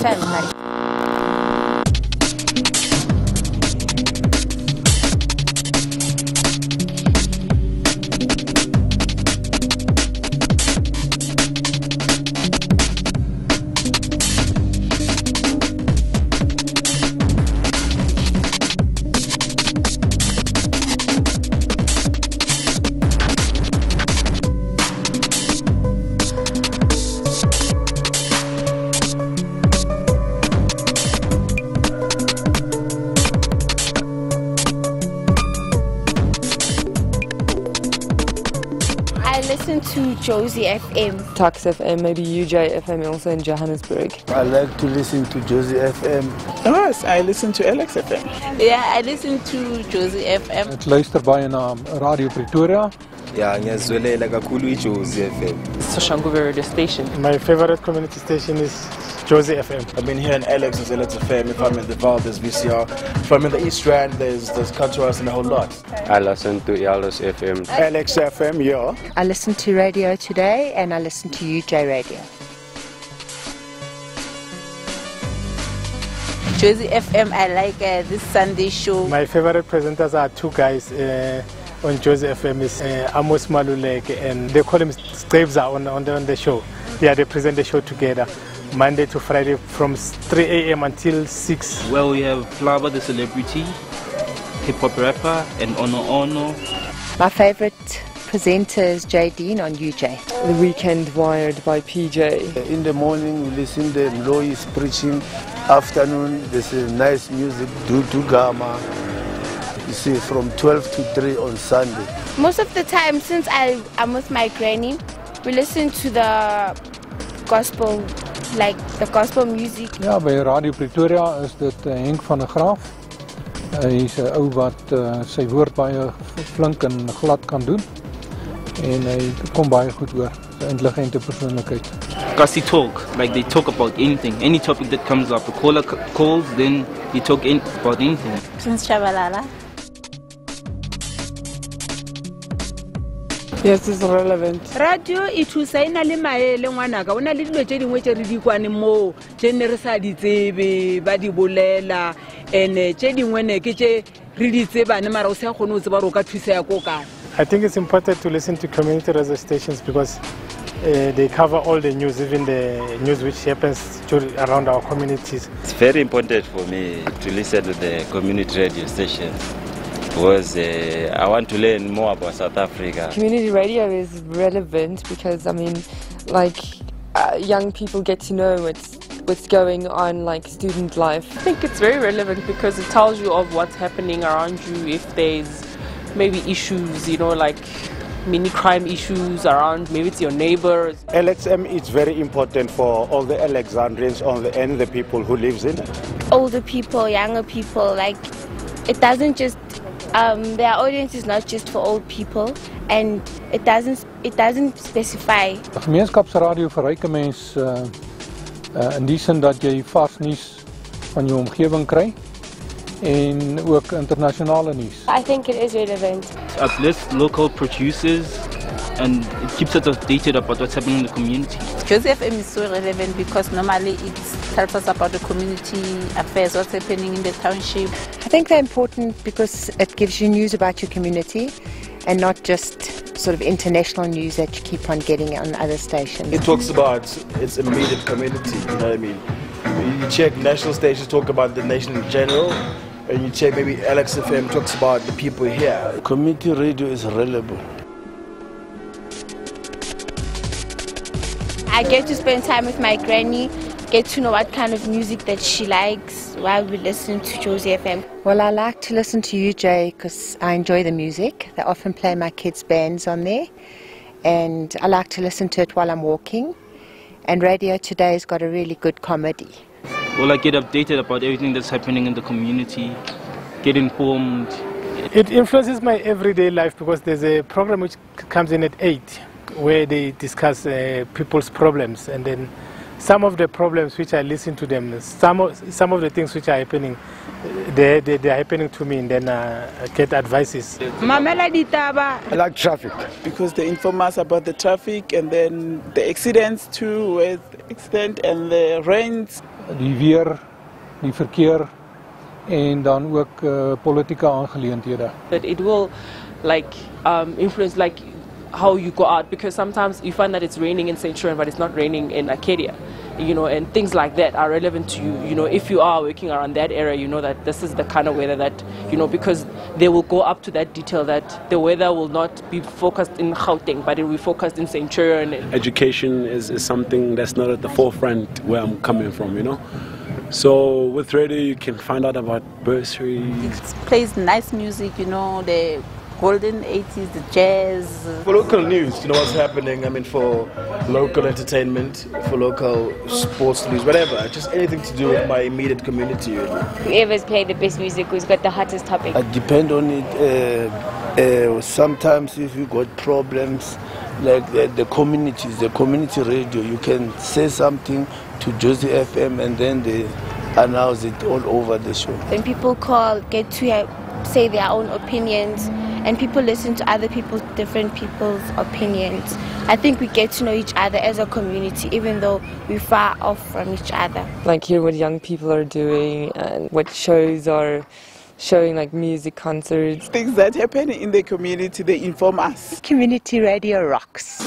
FM, buddy. I listen to Josie FM. Tax FM, maybe UJ FM also in Johannesburg. I like to listen to Josie FM. Yes, I listen to Alex FM. Yeah, I listen to Josie FM. Ik luister baie na Radio Pretoria. Ja, ngiyazwelela kakhulu iJosie FM. Soshanguve radio station. My favorite community station is Josie FM. I've been hearing Alex and Alex FM. If I'm in the Val, there's VCR. If I'm in the East Rand, there's Culturals and a whole lot. I listen to Yalos FM. Alex FM, yeah. I listen to Radio Today and I listen to UJ Radio. Josie FM, I like this Sunday show. My favorite presenters are two guys on Josie FM is Amos Maluleke and they call him Stebza on the show. Yeah, they present the show together Monday to Friday from 3 a.m. until 6. Well, we have Flava the celebrity, hip-hop rapper, and Ono. My favorite presenter is Jay Dean on UJ. The Weekend Wired by PJ. In the morning we listen to Lois preaching. Afternoon there's nice music, Dudu Gama. You see, from 12 to 3 on Sunday. Most of the time, since I'm with my granny, we listen to the gospel, like the gospel music. Ja, by Radio Pretoria is dit Henk van der Graaf. Hy is 'n ou wat sy woord baie flink en glad kan doen. En hy kom baie goed oor. 'n Intelligente persoonlikheid. Because they talk, like they talk about anything, any topic that comes up. A caller calls, then they talk about anything. Since Chabalala. Yes, it's relevant. Radio ithusa ina le maele ngwanaka ona le dilo tse dingwe tse re di kwane mo tse ne re sa di tsebe ba di bolela ene tse dingwe ne ke tse re di tsebane mara o se gone o tseba ro ka thusa ya ko ka. I think it's important to listen to community radio stations because they cover all the news, even the news which happens around our communities. It's very important for me to listen to the community radio stations because I want to learn more about South Africa. Community radio is relevant because, I mean, like, young people get to know what's going on, like student life. I think it's very relevant because it tells you of what's happening around you, if there's maybe issues, you know, like mini crime issues around, maybe it's your neighbors. LXM is very important for all the Alexandrians and the people who lives in it. Older people, younger people, like it doesn't just their audience is not just for old people, and it doesn't specify. Gemeenskapsradio verryk 'n mens in die sin dat jy vars nuus van jou omgewing kry en ook internasionale nuus. I think it is relevant. It uplifts local producers and it keeps us updated about what's happening in the community. Josie FM is so relevant because normally it tells us about the community affairs, what's happening in the township. I think they're important because it gives you news about your community and not just sort of international news that you keep on getting on other stations. It talks about its immediate community, you know what I mean? You check national stations, talk about the nation in general, and you check maybe Alex FM talks about the people here. Community radio is relevant. I get to spend time with my granny, get to know what kind of music that she likes while we listen to Josie FM. Well, I like to listen to UJ because I enjoy the music. They often play my kids' bands on there, and I like to listen to it while I'm walking. And Radio Today's got a really good comedy. Well, I get updated about everything that's happening in the community, get informed. It influences my everyday life because there's a program which comes in at 8 where they discuss people's problems, and then some of the problems which I listen to them, some of the things which are happening, they're happening to me, and then I get advices. I like traffic because they inform us about the traffic and then the accidents too, with accident and the rains. die weer, die verkeer en dan ook politieke aangeleenthede. That it will influence how you go out, because sometimes you find that it's raining in Centurion but it's not raining in Arcadia, and things like that are relevant to you. If you are working around that area, you know that this is the kind of weather that, because they will go up to that detail that the weather will not be focused in Gauteng but it will be focused in Centurion. Education is something that's not at the forefront where I'm coming from, So with radio you can find out about bursaries. It plays nice music, the golden 80s, the jazz. For local news, what's happening, for local entertainment, for local sports news, whatever, just anything to do with my immediate community. Whoever's played the best music, who's got the hottest topic. I depend on it. Sometimes if you got problems, like the community radio, you can say something to Josie FM and then they announce it all over the show. When people call, get to say their own opinions, and people listen to different people's opinions. I think we get to know each other as a community, even though we're far off from each other. Like hear what young people are doing and what shows are showing, like music concerts. Things that happen in the community, they inform us. Community radio rocks.